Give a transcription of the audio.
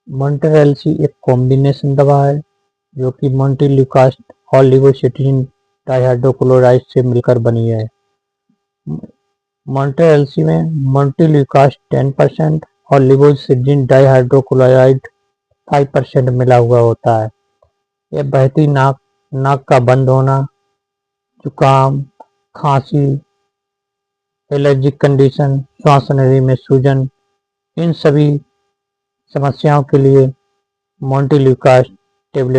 मॉन्टेरेलिसी एक कॉम्बिनेशन दवा है जो कि मॉन्टेल्यूकास्ट और लिवोसिट्रीन डाइहाइड्रोक्लोराइड से मिलकर बनी है। मॉन्टेरेलिसी में मॉन्टेल्यूकास्ट 10% और लिवोसिट्रीन डाइहाइड्रोक्लोराइड 5% मिला हुआ होता है। यह बहती नाक का बंद होना, जुकाम, खांसी, एलर्जिक कंडीशन, श्वास नली में सूजन, इन सभी समस्याओं के लिए मॉन्टेल्यूकास्ट टेबलेट